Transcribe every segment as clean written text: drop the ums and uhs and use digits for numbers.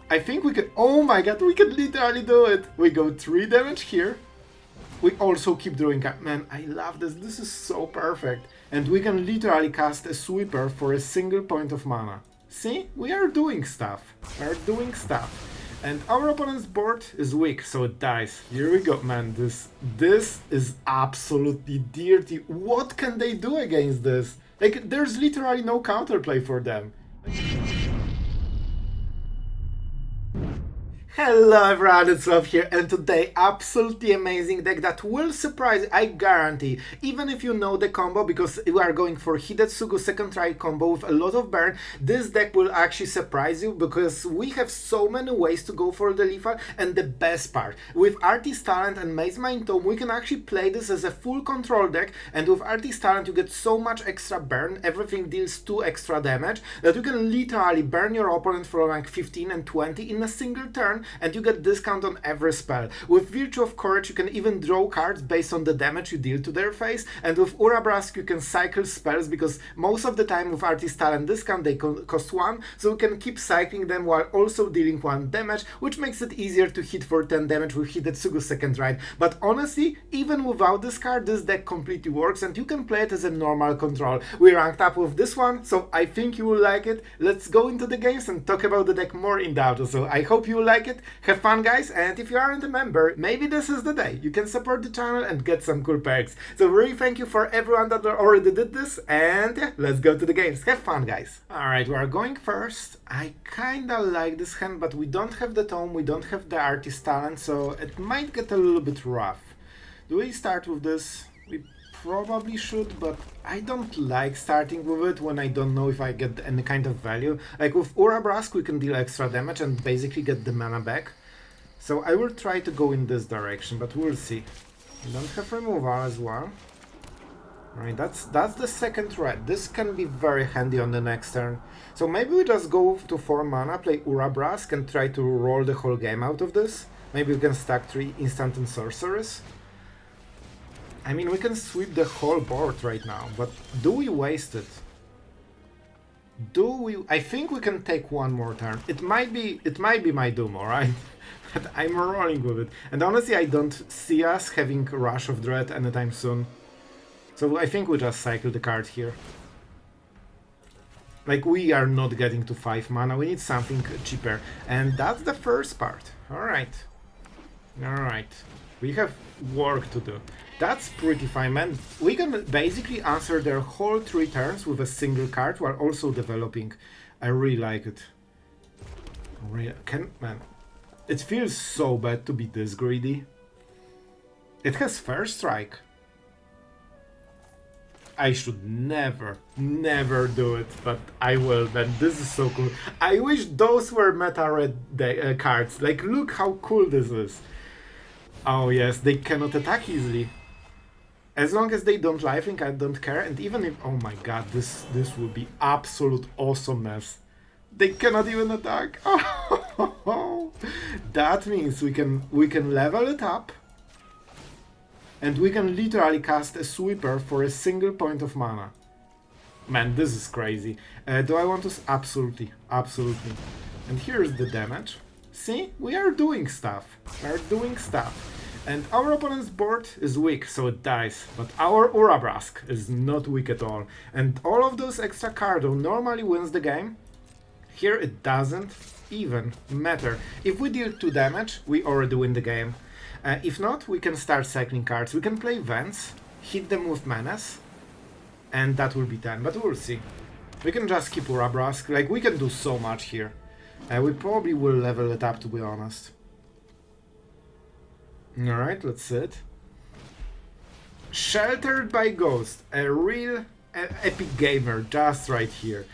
I think we can... Oh my god, we can literally do it! We go 3 damage here. We also keep drawing... Man, I love this. This is so perfect. And we can literally cast a sweeper for a single point of mana. See? We are doing stuff. We are doing stuff. And our opponent's board is weak, so it dies. Here we go, man. This is absolutely dirty. What can they do against this? Like, there's literally no counterplay for them. Hello everyone, it's Sloth here, and today absolutely amazing deck that will surprise you, I guarantee, even if you know the combo, because we are going for Hidetsugu second Rite combo with a lot of burn. This deck will actually surprise you because we have so many ways to go for the lethal, and the best part, with Artist's Talent and Mazemind Tome, we can actually play this as a full control deck, and with Artist's Talent you get so much extra burn, everything deals 2 extra damage, that you can literally burn your opponent for like 15 and 20 in a single turn, and you get discount on every spell. With Virtue of Courage you can even draw cards based on the damage you deal to their face, and with Urabrask you can cycle spells because most of the time with Artist's Talent discount they cost 1, so you can keep cycling them while also dealing 1 damage, which makes it easier to hit for 10 damage with Hidetsugu second Rite. But honestly, even without this card, this deck completely works and you can play it as a normal control. We ranked up with this one, so I think you will like it. Let's go into the games and talk about the deck more in depth. So I hope you will like it. Have fun, guys, and if you aren't a member, maybe this is the day you can support the channel and get some cool perks. So really thank you for everyone that already did this, and yeah, let's go to the games. Have fun, guys. Alright, we are going first. I kinda like this hand, but we don't have the tome, we don't have the Artist's Talent, so it might get a little bit rough. Do we start with this? We probably should, but I don't like starting with it when I don't know if I get any kind of value. Like with Urabrask we can deal extra damage and basically get the mana back. So I will try to go in this direction, but we'll see. We don't have removal as well. Right, that's the second threat. This can be very handy on the next turn. So maybe we just go to 4 mana, play Urabrask and try to roll the whole game out of this. Maybe we can stack 3 instant and sorceress. I mean, we can sweep the whole board right now, but do we waste it? Do we? I think we can take 1 more turn. It might be my doom, alright? But I'm rolling with it. And honestly, I don't see us having Rush of Dread anytime soon. So I think we just cycle the card here. Like, we are not getting to 5 mana, we need something cheaper. And that's the first part. Alright. Alright. We have work to do. That's pretty fine, man. We can basically answer their whole 3 turns with a single card while also developing. I really like it. Man, it feels so bad to be this greedy. It has First Strike. I should never do it, but I will, man. This is so cool. I wish those were meta red cards. Like, look how cool this is. Oh yes, they cannot attack easily. As long as they don't lifelink, I don't care. And even if, oh my god, this would be absolute awesomeness. They cannot even attack. Oh, that means we can level it up, and we can literally cast a sweeper for a single point of mana. Man, this is crazy. Do I want to? Absolutely. And here's the damage. See, we are doing stuff. We are doing stuff. And our opponent's board is weak, so it dies. But our Urabrask is not weak at all. And all of those extra cards normally wins the game. Here it doesn't even matter. If we deal 2 damage, we already win the game. If not, we can start cycling cards. We can play Vents, hit them with Menace, and that will be 10, but we'll see. We can just keep Urabrask. Like, we can do so much here. We probably will level it up, to be honest. Alright, let's see it. Sheltered by Ghost, a real epic gamer, just right here.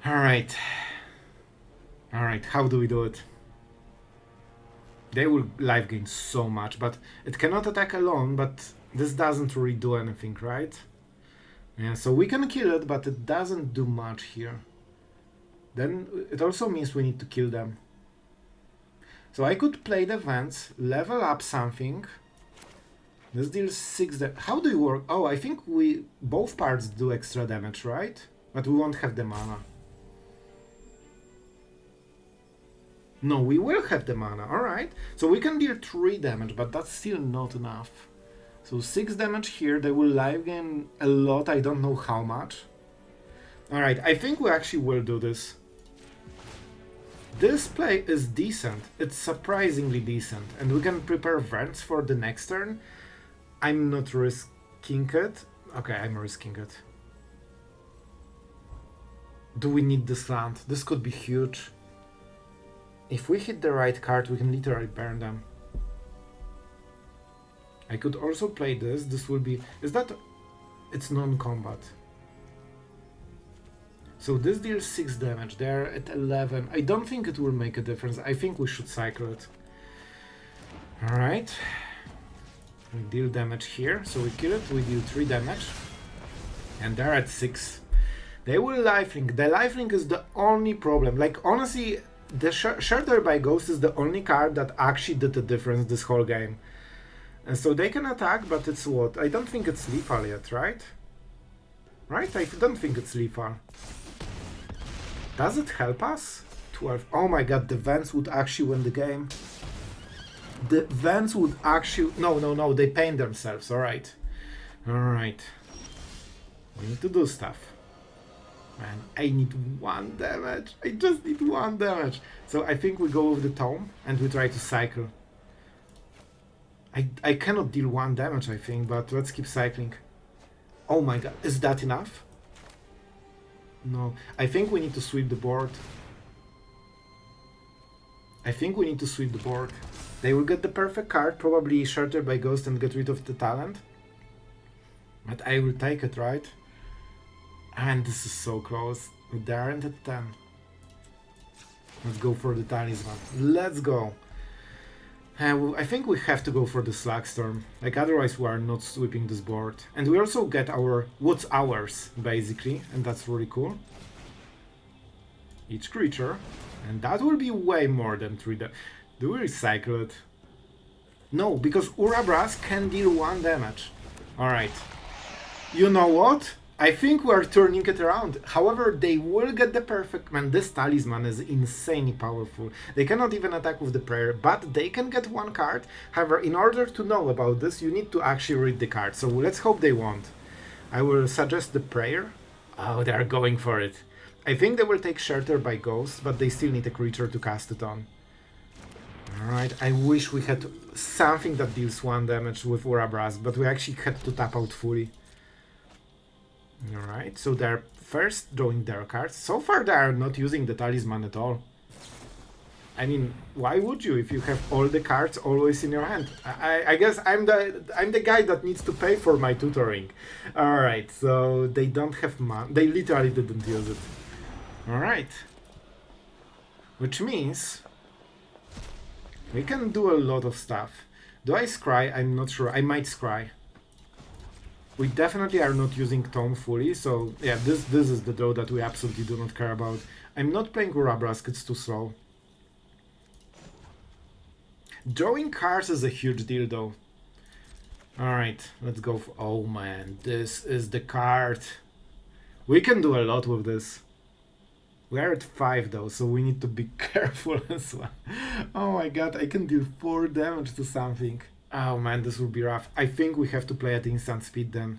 Alright. Alright, how do we do it? They will life gain so much, but it cannot attack alone, but this doesn't really do anything, right? Yeah, so we can kill it, but it doesn't do much here. Then it also means we need to kill them. So I could play the Vents, level up something. This deals 6 damage. How do you work? Oh, I think both parts do extra damage, right? But we won't have the mana. No, we will have the mana, alright. So we can deal 3 damage, but that's still not enough. So 6 damage here, they will live gain a lot, I don't know how much. Alright, I think we actually will do this. This play is decent, it's surprisingly decent, and we can prepare Vents for the next turn. I'm not risking it. Okay, I'm risking it. Do we need this land? This could be huge. If we hit the right card, we can literally burn them. I could also play this. This will be... Is that... It's non-combat. So this deals 6 damage. They're at 11. I don't think it will make a difference. I think we should cycle it. Alright. We deal damage here. So we kill it. We deal 3 damage. And they're at 6. They will lifelink. The lifelink is the only problem. Like, honestly, the Shelter by Ghost is the only card that actually did the difference this whole game. And so they can attack, but it's what? I don't think it's lethal yet, right? Right? I don't think it's lethal. Does it help us? 12. Oh my god, the Vents would actually win the game. The Vents would actually... No, they paint themselves, alright. Alright. We need to do stuff. Man, I need 1 damage. I just need 1 damage. So I think we go with the Tome and we try to cycle. I cannot deal 1 damage, I think, but let's keep cycling. Oh my god, is that enough? No, I think we need to sweep the board. I think we need to sweep the board. They will get the perfect card, probably Shelter by Ghost and get rid of the talent. But I will take it, right? And this is so close. They aren't at 10. Let's go for the Talisman. Let's go. I think we have to go for the Slagstorm. Like, otherwise we are not sweeping this board. And we also get our... what's ours, basically. And that's really cool. Each creature. And that will be way more than 3 damage. Do we recycle it? No, because Urabrask can deal 1 damage. Alright. You know what? I think we are turning it around. However, they will get the perfect... Man, this Talisman is insanely powerful. They cannot even attack with the prayer, but they can get 1 card. However, in order to know about this, you need to actually read the card. So let's hope they won't. I will suggest the prayer. Oh, they are going for it. I think they will take Shelter by Ghost, but they still need a creature to cast it on. Alright, I wish we had something that deals 1 damage with Urabrask, but we actually had to tap out fully. Alright, so they're first drawing their cards. So far they are not using the Talisman at all. I mean, why would you if you have all the cards always in your hand? I guess I'm the guy that needs to pay for my tutoring. Alright, so they don't have money. They literally didn't use it. Alright. Which means we can do a lot of stuff. Do I scry? I'm not sure. I might scry. We definitely are not using Tome fully, so yeah, this is the draw that we absolutely do not care about. I'm not playing Urabrask, it's too slow. Drawing cards is a huge deal though. Alright, let's go for... Oh man, this is the card. We can do a lot with this. We are at 5 though, so we need to be careful as well. Oh my god, I can deal 4 damage to something. Oh man, this will be rough. I think we have to play at instant speed then.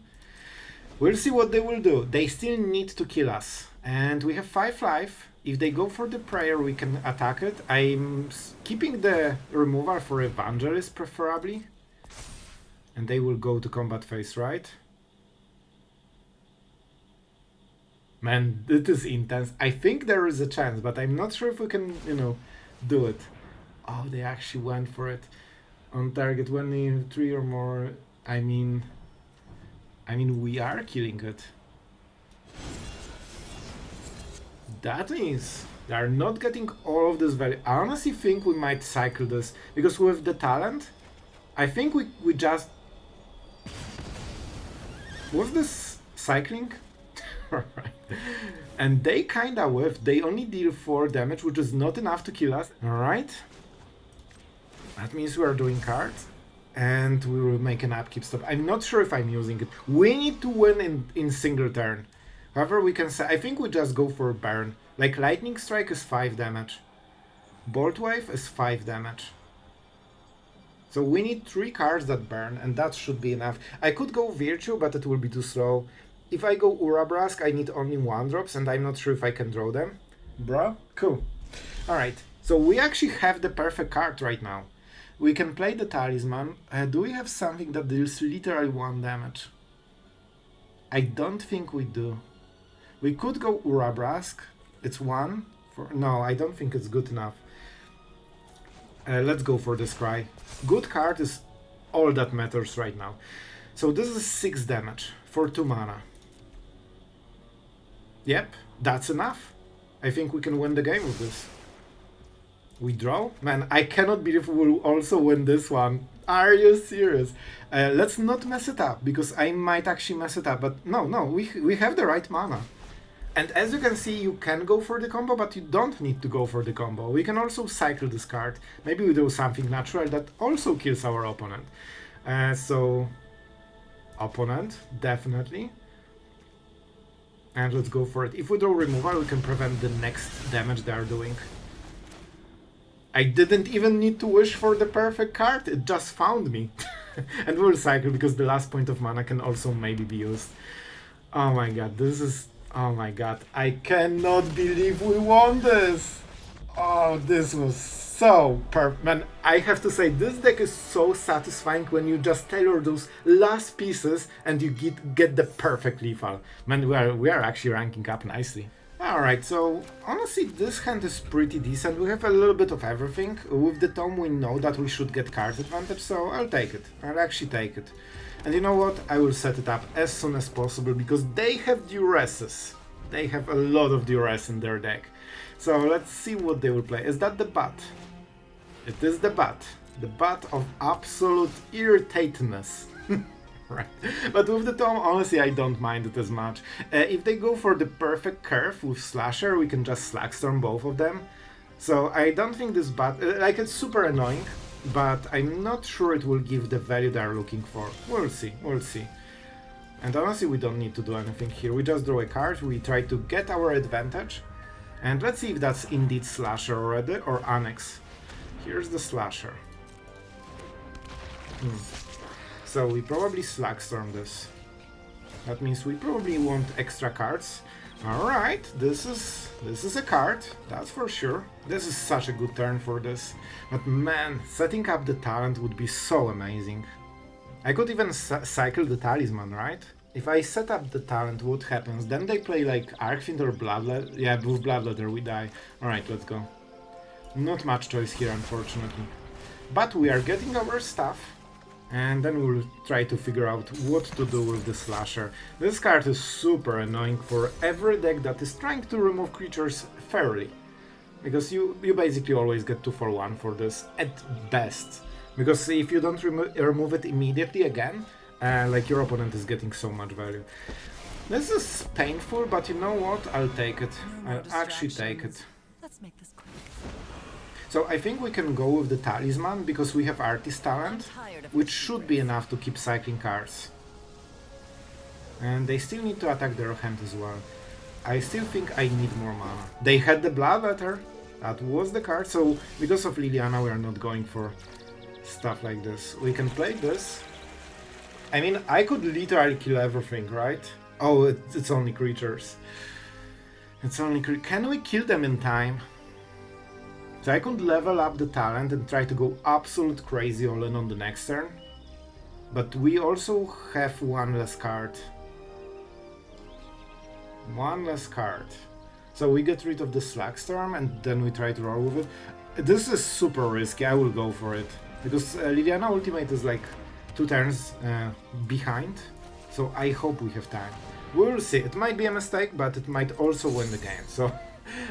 We'll see what they will do. They still need to kill us. And we have 5 life. If they go for the prayer, we can attack it. I'm keeping the removal for Evangelist, preferably. And they will go to combat phase, right? Man, it is intense. I think there is a chance, but I'm not sure if we can, you know, do it. Oh, they actually went for it. On target 23 or more. I mean, we are killing it. That means they are not getting all of this value. I honestly think we might cycle this, because with the talent, I think we just... Was this cycling? Alright. And they kinda whiffed. They only deal 4 damage, which is not enough to kill us. Alright. That means we are doing cards. And we will make an upkeep stop. I'm not sure if I'm using it. We need to win in single turn. However, we can say... I think we just go for a burn. Like, Lightning Strike is 5 damage. Boltwave is 5 damage. So we need 3 cards that burn, and that should be enough. I could go Virtue, but it will be too slow. If I go Urabrask, I need only 1-drops, and I'm not sure if I can draw them. Bruh, cool. Alright, so we actually have the perfect card right now. We can play the Talisman. Do we have something that deals literally 1 damage? I don't think we do. We could go Urabrask. It's 1. No, I don't think it's good enough. Let's go for the Scry. Good card is all that matters right now. So this is 6 damage for 2 mana. Yep, that's enough. I think we can win the game with this. We draw? Man, I cannot believe we'll also win this one. Are you serious? Let's not mess it up, because I might actually mess it up. But no, we have the right mana. And as you can see, you can go for the combo, but you don't need to go for the combo. We can also cycle this card. Maybe we do something natural that also kills our opponent. So, opponent, definitely. And let's go for it. If we draw removal, we can prevent the next damage they are doing. I didn't even need to wish for the perfect card, it just found me. And we'll cycle, because the last point of mana can also maybe be used. Oh my god, this is... Oh my god, I cannot believe we won this! Oh, this was so perfect. Man, I have to say, this deck is so satisfying when you just tailor those last pieces and you get the perfect lethal. Man, we are actually ranking up nicely. Alright, so honestly this hand is pretty decent. We have a little bit of everything. With the Tome we know that we should get card advantage, so I'll take it. I'll actually take it. And you know what? I will set it up as soon as possible, because they have duresses. They have a lot of duress in their deck. So let's see what they will play. Is that the Bat? It is the Bat. The Bat of absolute irritatingness. Right. But with the Tome, honestly, I don't mind it as much. If they go for the perfect curve with Slasher, we can just Slagstorm both of them. So I don't think this Bat... like, it's super annoying, but I'm not sure it will give the value they're looking for. We'll see, we'll see. And honestly, we don't need to do anything here. We just draw a card, we try to get our advantage. And let's see if that's indeed Slasher already, or Annex. Here's the Slasher. So we probably Slagstorm this. That means we probably want extra cards. Alright, this is a card, that's for sure. This is such a good turn for this. But man, setting up the talent would be so amazing. I could even cycle the Talisman, right? If I set up the talent, what happens? Then they play like Arcfiend or Bloodletter. Yeah, with Bloodletter we die. Alright, let's go. Not much choice here, unfortunately. But we are getting our stuff. And then we'll try to figure out what to do with the Slasher. This card is super annoying for every deck that is trying to remove creatures fairly. Because you basically always get 2 for 1 for this, at best. Because if you don't remove it immediately again, like your opponent is getting so much value. This is painful, but you know what? I'll take it. I'll actually take it. Let's make this quick. So I think we can go with the Talisman, because we have Artist Talent, which should be enough to keep cycling cards. And they still need to attack their hand as well. I still think I need more mana. They had the Bloodletter, that was the card, so because of Liliana we are not going for stuff like this. We can play this. I mean, I could literally kill everything, right? Oh, it's only creatures. It's only Can we kill them in time? So I could level up the talent and try to go absolute crazy all in on the next turn. But we also have one less card. One less card. So we get rid of the Slagstorm and then we try to roll with it. This is super risky, I will go for it. Because Liliana Ultimate is like 2 turns behind. So I hope we have time. We'll see, it might be a mistake, but it might also win the game. So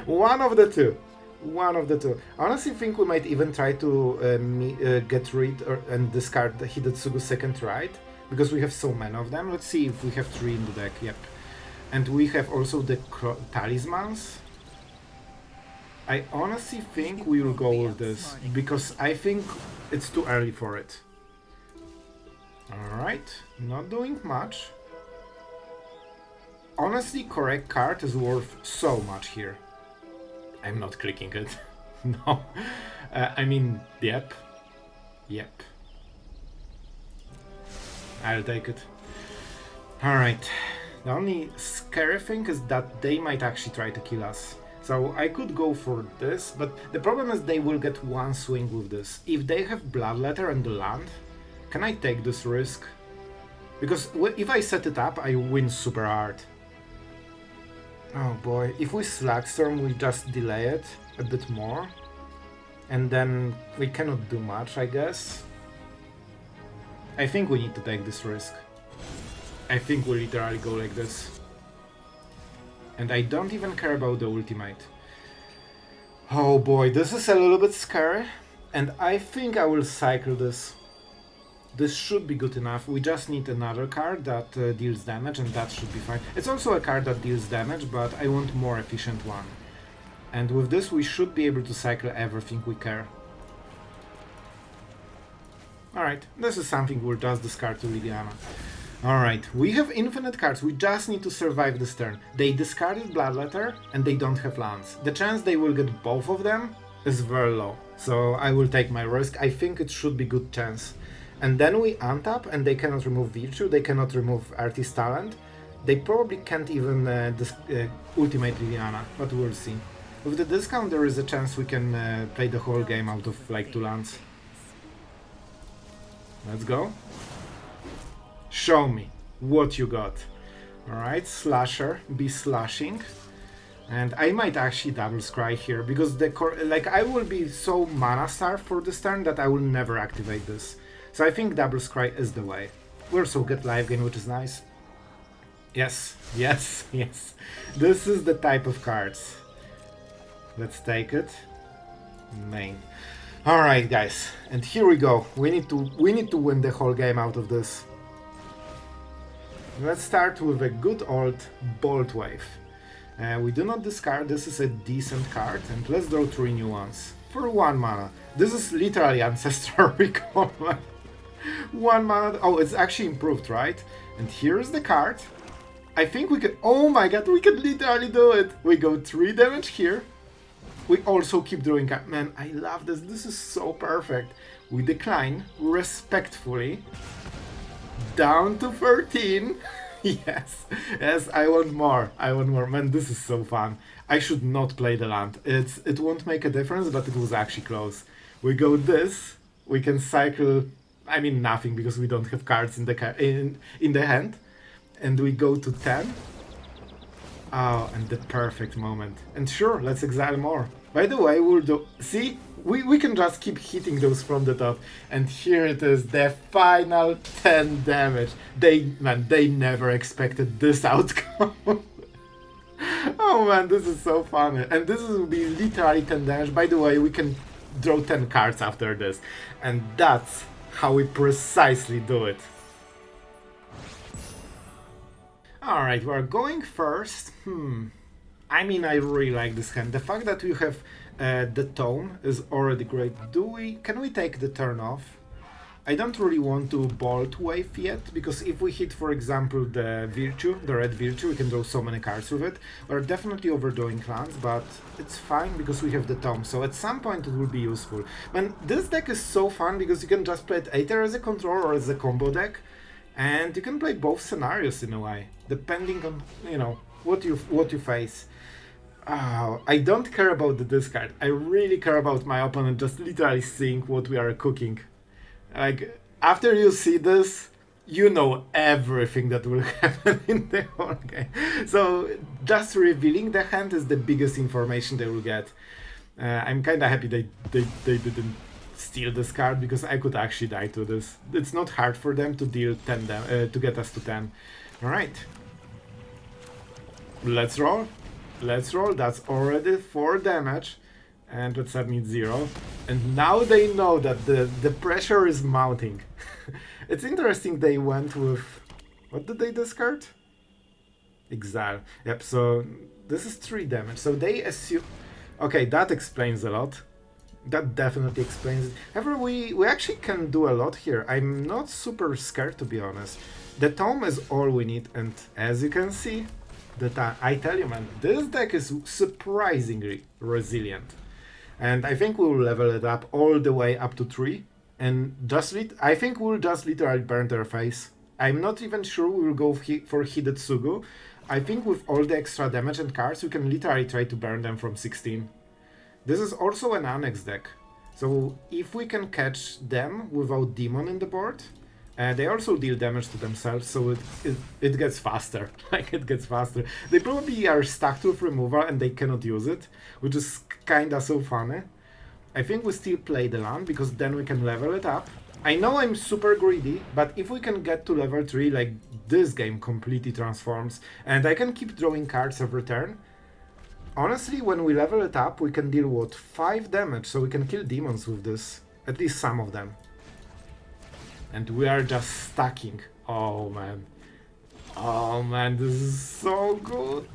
one of the two. One of the two. Honestly, think we might even try to get rid and discard the Hidetsugu second Rite, because we have so many of them. Let's see if we have 3 in the deck. Yep. And we have also the Talismans. I honestly think we will go with this, because I think it's too early for it. Alright, not doing much. Honestly, correct card is worth so much here. I'm not clicking it. No. I mean, yep. Yep. I'll take it. Alright. The only scary thing is that they might actually try to kill us. So I could go for this, but the problem is they will get one swing with this. If they have Bloodletter and the land, can I take this risk? Because if I set it up, I win super hard. Oh boy, if we Slagstorm, we just delay it a bit more. And then we cannot do much, I guess. I think we need to take this risk. I think we literally go like this. And I don't even care about the ultimate. Oh boy, this is a little bit scary. And I think I will cycle this. This should be good enough. We just need another card that deals damage, and that should be fine. It's also a card that deals damage, but I want more efficient one. And with this we should be able to cycle everything we care. Alright, this is something we'll just discard to Liliana. Alright, we have infinite cards, we just need to survive this turn. They discarded Bloodletter and they don't have lands. The chance they will get both of them is very low. So I will take my risk. I think it should be good chance. And then we untap and they cannot remove Virtue, they cannot remove Artist Talent. They probably can't even ultimate Liliana, but we'll see. With the discount there is a chance we can play the whole game out of like 2 lands. Let's go. Show me what you got. Alright, Slasher, be slashing. And I might actually double scry here, because the I will be so mana starved for this turn that I will never activate this. So I think double scry is the way. We also get live gain, which is nice. Yes, yes, yes. This is the type of cards. Let's take it. Main. Alright guys, and here we go. We need to win the whole game out of this. Let's start with a good old Boltwave. We do not discard, this is a decent card, and let's draw 3 new ones. For 1 mana. This is literally Ancestral Recall. 1 mana, oh, it's actually improved, right? And here's the card. I think we can, oh my god, we can literally do it! We go 3 damage here. We also keep drawing cards. Man, I love this, this is so perfect. We decline, respectfully. Down to 13. Yes, yes, I want more. I want more. Man, this is so fun. I should not play the land. It won't make a difference, but it was actually close. We go this. We can cycle. I mean nothing because we don't have cards in the hand, and we go to 10. Oh, and the perfect moment. And sure, let's exile more. By the way, we'll do. See. We can just keep hitting those from the top, and here it is, the final 10 damage. They never expected this outcome. Oh man, this is so fun, and this will be literally 10 damage. By the way, we can draw 10 cards after this, and that's how we precisely do it. Alright, we're going first. I mean, I really like this hand. The fact that we have the Tome is already great. Can we take the turn off? I don't really want to Boltwave yet, because if we hit, for example, the Virtue, the red Virtue, we can draw so many cards with it. We're definitely overdoing lands, but it's fine because we have the Tome, so at some point it will be useful. Man, this deck is so fun because you can just play it either as a control or as a combo deck, and you can play both scenarios in a way, depending on, you know, what you face. Oh, I don't care about the discard. I really care about my opponent just literally seeing what we are cooking. Like, after you see this, you know everything that will happen in the whole game. So, just revealing the hand is the biggest information they will get. I'm kinda happy they didn't steal this card, because I could actually die to this. It's not hard for them to deal 10 to get us to 10. Alright. Let's roll. Let's roll. That's already 4 damage. And let's submit 0. And now they know that the pressure is mounting. It's interesting they went with... What did they discard? Exile. Yep, so this is 3 damage. So they assume... Okay, that explains a lot. That definitely explains it. However, we actually can do a lot here. I'm not super scared, to be honest. The Tome is all we need, and as you can see, I tell you man, this deck is surprisingly resilient. And I think we will level it up all the way up to 3. And I think we'll just literally burn their face. I'm not even sure we will go for Hidetsugu. I think with all the extra damage and cards, we can literally try to burn them from 16. This is also an Annex deck. So if we can catch them without Demon in the board, they also deal damage to themselves, so it gets faster. Like, it gets faster. They probably are stuck with removal and they cannot use it, which is kinda so funny. I think we still play the land, because then we can level it up. I know I'm super greedy, but if we can get to level 3, like, this game completely transforms, and I can keep drawing cards every turn. Honestly, when we level it up, we can deal, what, 5 damage, so we can kill demons with this. At least some of them. And we are just stacking. Oh man. Oh man, this is so good.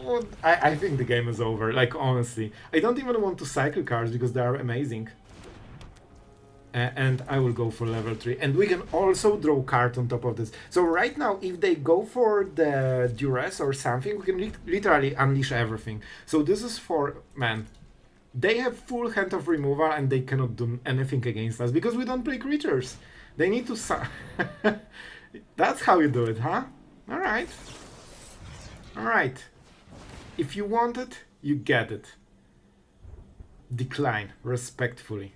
Oh, I think the game is over, like, honestly. I don't even want to cycle cards because they are amazing. And I will go for level 3. And we can also draw card on top of this. So right now, if they go for the duress or something, we can literally unleash everything. So this is for, man, they have full hand of removal and they cannot do anything against us because we don't play creatures. They need to That's how you do it, huh? Alright. Alright. If you want it, you get it. Decline, respectfully.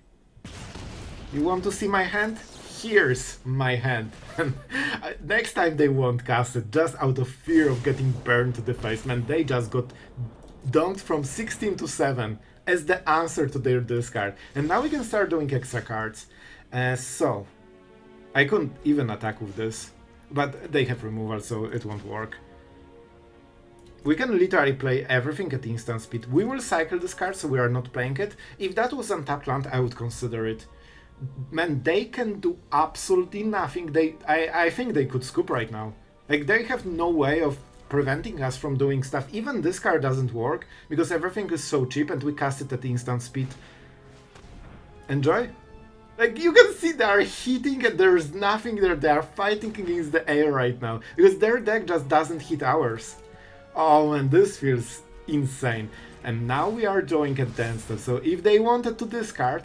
You want to see my hand? Here's my hand. Next time they won't cast it, just out of fear of getting burned to the face. Man, they just got dunked from 16 to 7 as the answer to their discard. And now we can start doing extra cards. So, I couldn't even attack with this, but they have removal, so it won't work. We can literally play everything at instant speed. We will cycle this card, so we are not playing it. If that was untapped land, I would consider it. Man, they can do absolutely nothing. I think they could scoop right now. Like, they have no way of preventing us from doing stuff. Even this card doesn't work, because everything is so cheap and we cast it at instant speed. Enjoy? Like, you can see they are hitting and there's nothing there. They are fighting against the air right now, because their deck just doesn't hit ours. Oh man, this feels insane. And now we are drawing at dance stuff. So if they wanted to discard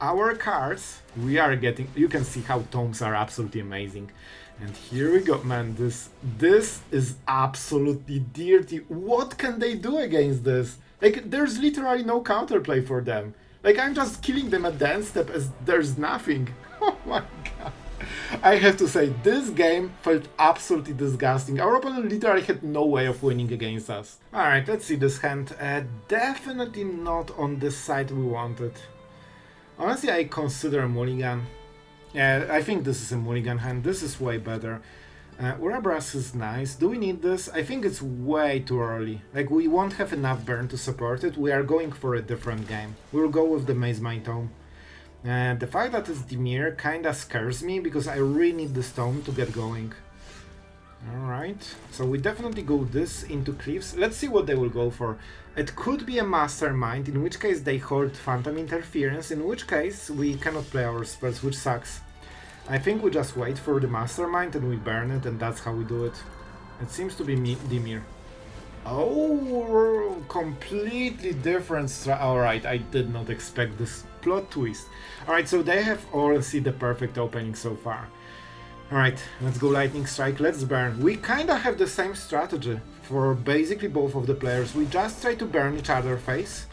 our cards, we are getting... You can see how tomes are absolutely amazing. And here we go, man. This is absolutely dirty. What can they do against this? Like, there's literally no counterplay for them. Like, I'm just killing them at dance step as there's nothing. Oh my god. I have to say, this game felt absolutely disgusting. Our opponent literally had no way of winning against us. Alright, let's see this hand. Definitely not on the side we wanted. Honestly, I consider a mulligan. Yeah, I think this is a mulligan hand. This is way better. Urabrask is nice. Do we need this? I think it's way too early. Like, we won't have enough burn to support it. We are going for a different game. We'll go with the Mazemind Tome. The fact that it's Deadlier kinda scares me, because I really need the stone to get going. Alright, so we definitely go this into Cliffs. Let's see what they will go for. It could be a Mastermind, in which case they hold Phantom Interference, in which case we cannot play our spells, which sucks. I think we just wait for the Mastermind and we burn it, and that's how we do it. It seems to be Deadlier. Oh, completely different Alright, I did not expect this plot twist. Alright, so they have all seen the perfect opening so far. Alright, let's go Lightning Strike, let's burn. We kinda have the same strategy for basically both of the players. We just try to burn each other's face.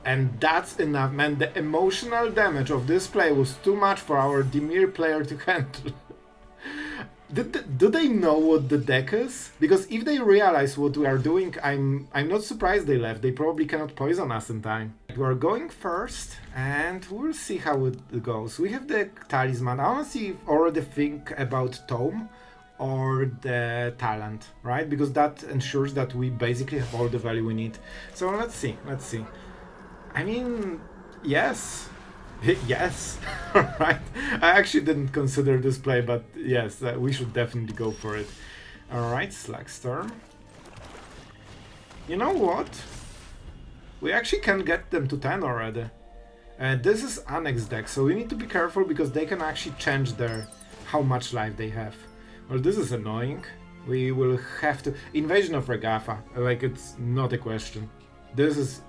And that's enough, man. The emotional damage of this play was too much for our Deadlier player to handle. Do they know what the deck is? Because if they realize what we are doing, I'm not surprised they left. They probably cannot poison us in time. We're going first, and we'll see how it goes. We have the Talisman. I honestly already think about Tome or the Talent, right? Because that ensures that we basically have all the value we need. So let's see. I mean, yes. Yes, alright. I actually didn't consider this play, but yes, we should definitely go for it. Alright, Slagstorm. You know what? We actually can get them to 10 already. This is Annex deck, so we need to be careful because they can actually change how much life they have. Well, this is annoying. We will have to... Invasion of Regatha, like, it's not a question. This is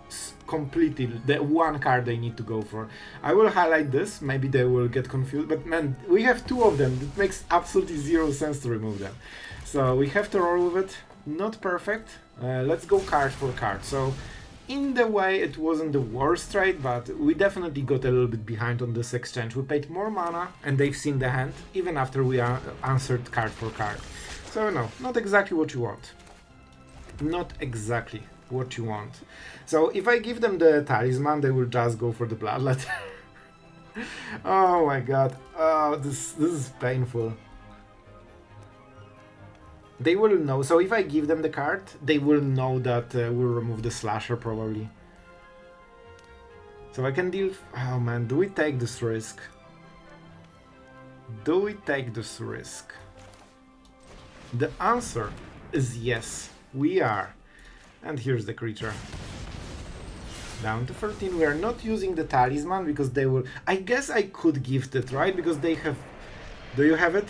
completely the one card they need to go for. I will highlight this, maybe they will get confused, but man, we have two of them. It makes absolutely zero sense to remove them. So we have to roll with it. Not perfect. Let's go card for card. So in the way, it wasn't the worst trade, but we definitely got a little bit behind on this exchange. We paid more mana, and they've seen the hand, even after we answered card for card. So no, not exactly what you want. Not exactly what you want. So if I give them the talisman, they will just go for the bloodlet. Oh my god. Oh, this is painful. They will know. So if I give them the card, they will know that we'll remove the slasher probably. So I can deal... Oh man, do we take this risk? Do we take this risk? The answer is yes, we are. And here's the creature. Down to 13. We are not using the talisman because they will... I guess I could gift it, right? Because they have... Do you have it?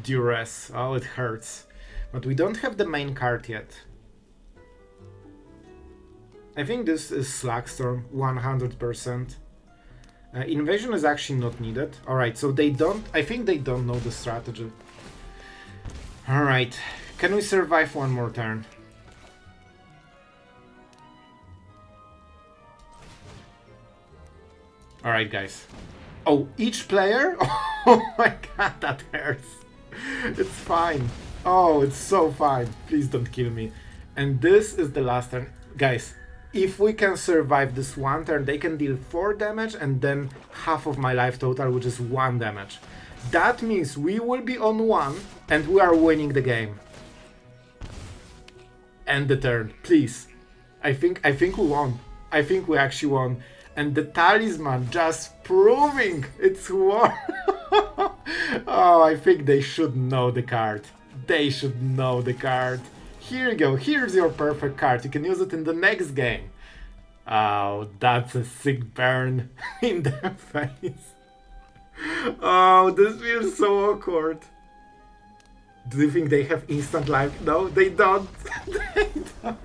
Duress. Oh, it hurts. But we don't have the main card yet. I think this is Slagstorm, 100%. Invasion is actually not needed. Alright, so they don't... I think they don't know the strategy. Alright. Can we survive one more turn? Alright, guys. Oh, each player? Oh my god, that hurts. It's fine. Oh, it's so fine. Please don't kill me. And this is the last turn. Guys, if we can survive this one turn, they can deal 4 damage and then half of my life total, which is 1 damage. That means we will be on 1 and we are winning the game. End the turn, please. I think we won. I think we actually won. And the talisman just proving it's won. Oh, I think they should know the card. They should know the card. Here you go. Here's your perfect card. You can use it in the next game. Oh, that's a sick burn in the face. Oh, this feels so awkward. Do you think they have instant life? No, they don't. They don't.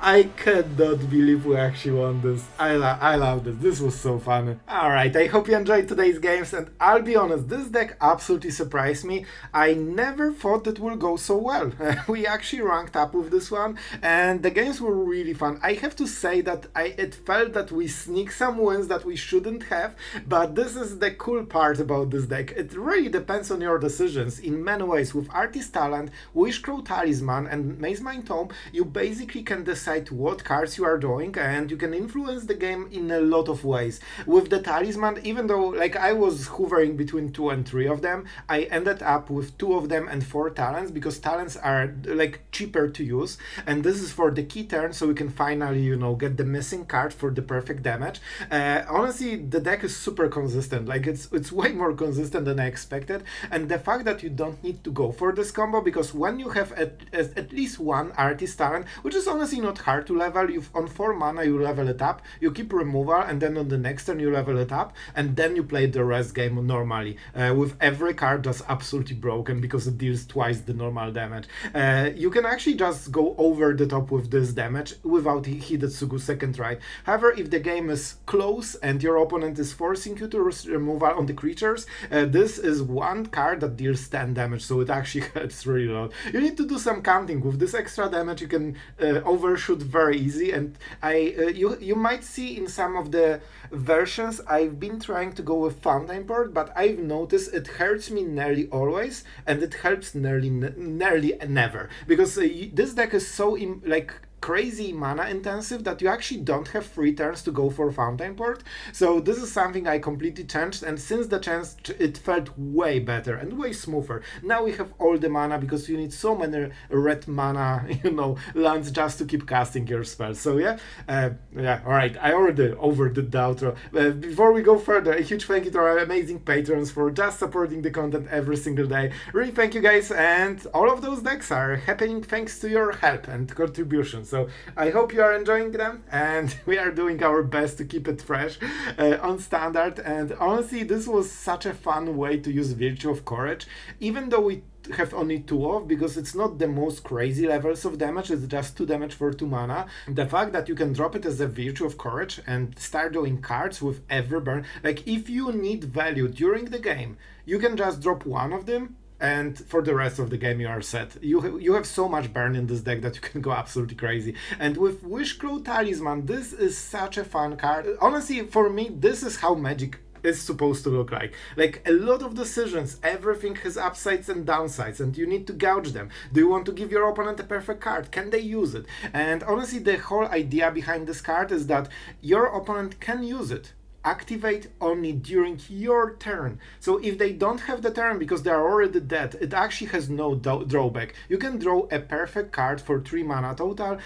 I cannot believe we actually won this. I love this. This was so fun. Alright, I hope you enjoyed today's games, and I'll be honest, this deck absolutely surprised me. I never thought it would go so well. We actually ranked up with this one, and the games were really fun. I have to say that it felt that we sneaked some wins that we shouldn't have, but this is the cool part about this deck. It really depends on your decisions in many ways. With Artist Talent, Wishclaw Talisman, and Mazemind Tome, you basically can decide what cards you are drawing, and you can influence the game in a lot of ways. With the talisman, even though like I was hovering between 2 and 3 of them, I ended up with 2 of them and 4 talents, because talents are like cheaper to use, and this is for the key turn, so we can finally, you know, get the missing card for the perfect damage. Honestly, the deck is super consistent. Like it's way more consistent than I expected, and the fact that you don't need to go for this combo, because when you have at least one Artist Talent, which is honestly not hard to level, on 4 mana you level it up, you keep removal, and then on the next turn you level it up, and then you play the rest game normally, with every card just absolutely broken because it deals twice the normal damage. You can actually just go over the top with this damage without Hidetsugu second Rite. However, if the game is close and your opponent is forcing you to removal on the creatures, this is one card that deals 10 damage, so it actually helps really a lot. You need to do some counting. With this extra damage you can overshoot very easy, and you might see in some of the versions I've been trying to go with Fountain Port, but I've noticed it hurts me nearly always, and it helps nearly never, because this deck is so crazy mana intensive that you actually don't have 3 turns to go for Fountain Port. So this is something I completely changed, and since the change it felt way better and way smoother. Now we have all the mana, because you need so many red mana, you know, lands just to keep casting your spells. So yeah, alright, I already overdid the outro. Before we go further, a huge thank you to our amazing patrons for just supporting the content every single day. Really thank you guys, and all of those decks are happening thanks to your help and contributions. So I hope you are enjoying them, and we are doing our best to keep it fresh on standard. And honestly, this was such a fun way to use Virtue of Courage, even though we have only 2 of, because it's not the most crazy levels of damage, it's just 2 damage for 2 mana. The fact that you can drop it as a Virtue of Courage and start doing cards with every burn, like if you need value during the game, you can just drop 1 of them, and for the rest of the game you are set. You have so much burn in this deck that you can go absolutely crazy. And with Wishclaw Talisman, this is such a fun card. Honestly, for me, this is how Magic is supposed to look like. Like a lot of decisions, everything has upsides and downsides, and you need to gouge them. Do you want to give your opponent a perfect card? Can they use it? And honestly, the whole idea behind this card is that your opponent can use it. Activate only during your turn. So if they don't have the turn because they are already dead, it actually has no drawback. You can draw a perfect card for 3 mana total,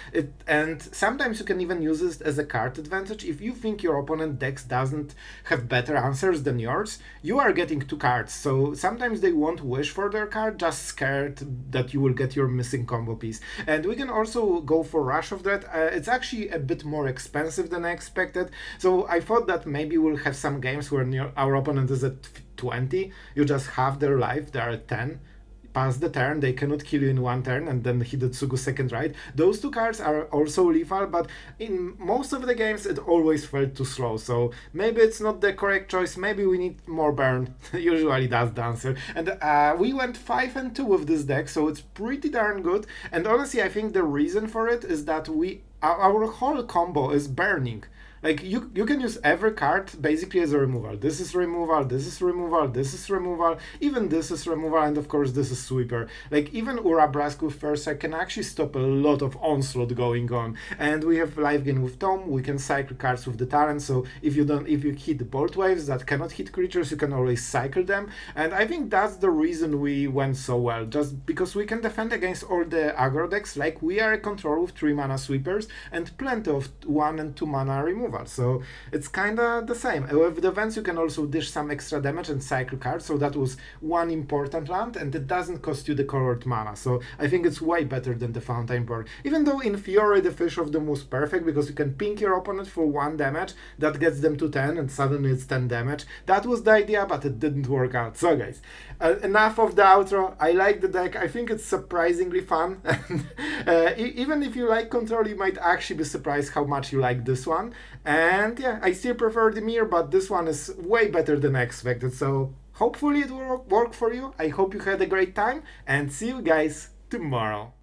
and sometimes you can even use it as a card advantage. If you think your opponent decks doesn't have better answers than yours, you are getting 2 cards. So sometimes they won't wish for their card, just scared that you will get your missing combo piece. And we can also go for Rush of Dread. It's actually a bit more expensive than I expected, so I thought that maybe we'll have some games where our opponent is at 20, you just halve their life, they are at 10. Pass the turn, they cannot kill you in 1 turn, and then Hidetsugu second Rite. Those 2 cards are also lethal, but in most of the games it always felt too slow, so maybe it's not the correct choice, maybe we need more burn. Usually that's the answer. And we went 5 and 2 with this deck, so it's pretty darn good. And honestly, I think the reason for it is that our whole combo is burning. Like you can use every card basically as a removal. This is removal, this is removal, this is removal, even this is removal, and of course this is sweeper. Like even Urabrask with First Strike can actually stop a lot of onslaught going on. And we have life gain with Tome, we can cycle cards with the talent, so if you hit Boltwaves that cannot hit creatures, you can always cycle them. And I think that's the reason we went so well, just because we can defend against all the aggro decks, like we are a control with 3 mana sweepers and plenty of 1 and 2 mana removal. So it's kinda the same. With the Vents you can also dish some extra damage and cycle cards, so that was 1 important land, and it doesn't cost you the colored mana, so I think it's way better than the Fountain Burn. Even though in theory the Fish of Doom was perfect, because you can ping your opponent for 1 damage, that gets them to 10, and suddenly it's 10 damage. That was the idea, but it didn't work out. So guys, enough of the outro. I like the deck, I think it's surprisingly fun. Even if you like Control, you might actually be surprised how much you like this one. And yeah, I still prefer the Mirror, but this one is way better than I expected, so hopefully it will work for you. I hope you had a great time, and see you guys tomorrow.